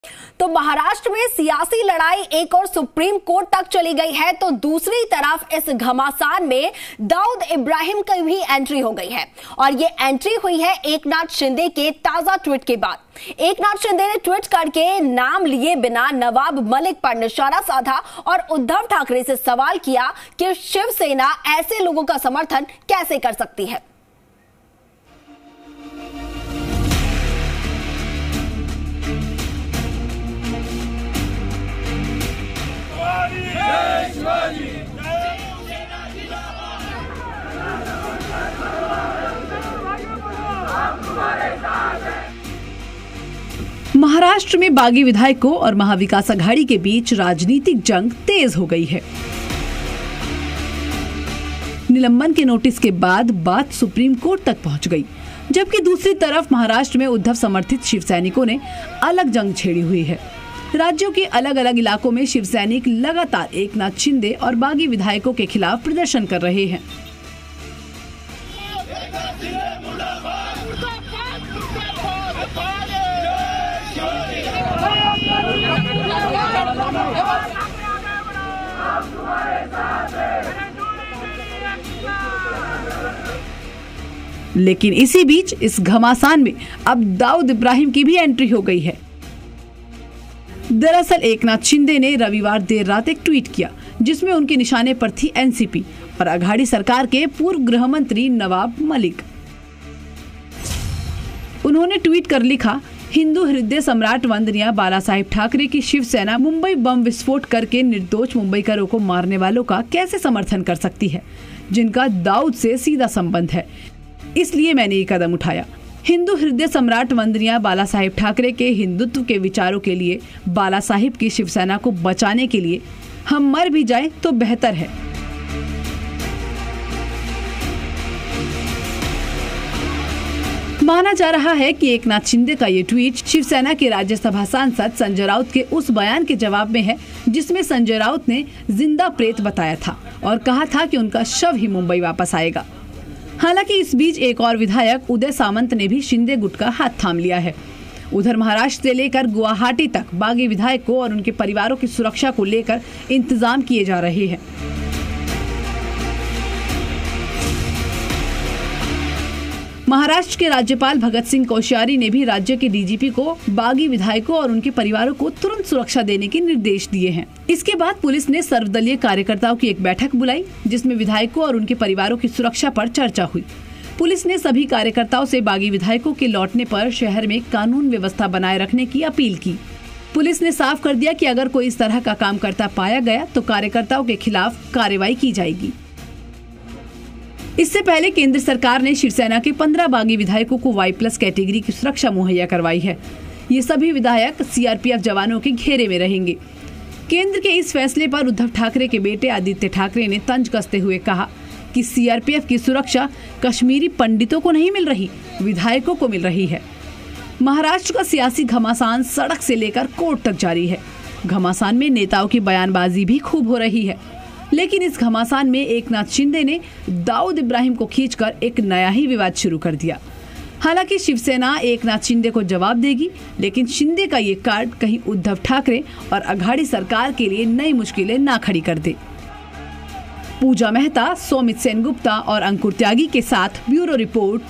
तो महाराष्ट्र में सियासी लड़ाई एक और सुप्रीम कोर्ट तक चली गई है, तो दूसरी तरफ इस घमासान में दाऊद इब्राहिम की भी एंट्री हो गई है। और ये एंट्री हुई है एकनाथ शिंदे के ताजा ट्वीट के बाद। एकनाथ शिंदे ने ट्वीट करके नाम लिए बिना नवाब मलिक पर निशाना साधा और उद्धव ठाकरे से सवाल किया कि शिवसेना ऐसे लोगों का समर्थन कैसे कर सकती है। महाराष्ट्र में बागी विधायकों और महाविकास आघाड़ी के बीच राजनीतिक जंग तेज हो गई है। निलंबन के नोटिस के बाद बात सुप्रीम कोर्ट तक पहुंच गई, जबकि दूसरी तरफ महाराष्ट्र में उद्धव समर्थित शिवसैनिकों ने अलग जंग छेड़ी हुई है। राज्यों के अलग अलग इलाकों में शिवसैनिक लगातार एकनाथ शिंदे और बागी विधायकों के खिलाफ प्रदर्शन कर रहे हैं। लेकिन इसी बीच इस घमासान में अब दाऊद इब्राहिम की भी एंट्री हो गई है। दरअसल एकनाथ शिंदे ने रविवार देर रात एक ट्वीट किया, जिसमें उनके निशाने पर थी एनसीपी और आघाड़ी सरकार के पूर्व गृह मंत्री नवाब मलिक। उन्होंने ट्वीट कर लिखा, हिंदू हृदय सम्राट वंदनीय बाला साहेब ठाकरे की शिवसेना मुंबई बम विस्फोट करके निर्दोष मुंबईकरों को मारने वालों का कैसे समर्थन कर सकती है, जिनका दाऊद से सीधा संबंध है। इसलिए मैंने ये कदम उठाया। हिंदू हृदय सम्राट वंदनीय बाला साहेब ठाकरे के हिंदुत्व के विचारों के लिए, बाला साहेब की शिवसेना को बचाने के लिए हम मर भी जाएं तो बेहतर है। माना जा रहा है कि एकनाथ शिंदे का ये ट्वीट शिवसेना के राज्यसभा सांसद संजय राउत के उस बयान के जवाब में है, जिसमें संजय राउत ने जिंदा प्रेत बताया था और कहा था कि उनका शव ही मुंबई वापस आएगा। हालांकि इस बीच एक और विधायक उदय सामंत ने भी शिंदे गुट का हाथ थाम लिया है। उधर महाराष्ट्र से लेकर गुवाहाटी तक बागी विधायकों और उनके परिवारों की सुरक्षा को लेकर इंतजाम किए जा रहे हैं। महाराष्ट्र के राज्यपाल भगत सिंह कोश्यारी ने भी राज्य के डीजीपी को बागी विधायकों और उनके परिवारों को तुरंत सुरक्षा देने के निर्देश दिए हैं। इसके बाद पुलिस ने सर्वदलीय कार्यकर्ताओं की एक बैठक बुलाई, जिसमें विधायकों और उनके परिवारों की सुरक्षा पर चर्चा हुई। पुलिस ने सभी कार्यकर्ताओं से बागी विधायकों के लौटने पर शहर में कानून व्यवस्था बनाए रखने की अपील की। पुलिस ने साफ कर दिया कि अगर कोई इस तरह का काम करता पाया गया तो कार्यकर्ताओं के खिलाफ कार्रवाई की जाएगी। इससे पहले केंद्र सरकार ने शिवसेना के 15 बागी विधायकों को Y+ कैटेगरी की सुरक्षा मुहैया करवाई है। ये सभी विधायक सीआरपीएफ जवानों के घेरे में रहेंगे। केंद्र के इस फैसले पर उद्धव ठाकरे के बेटे आदित्य ठाकरे ने तंज कसते हुए कहा कि सीआरपीएफ की सुरक्षा कश्मीरी पंडितों को नहीं मिल रही, विधायकों को मिल रही है। महाराष्ट्र का सियासी घमासान सड़क से लेकर कोर्ट तक जारी है। घमासान में नेताओं की बयानबाजी भी खूब हो रही है, लेकिन इस घमासान में एकनाथ शिंदे ने दाऊद इब्राहिम को खींचकर एक नया ही विवाद शुरू कर दिया। हालांकि शिवसेना एकनाथ शिंदे को जवाब देगी, लेकिन शिंदे का ये कार्ड कहीं उद्धव ठाकरे और आघाड़ी सरकार के लिए नई मुश्किलें ना खड़ी कर दे। पूजा मेहता, सौमित सेनगुप्ता और अंकुर त्यागी के साथ ब्यूरो रिपोर्ट।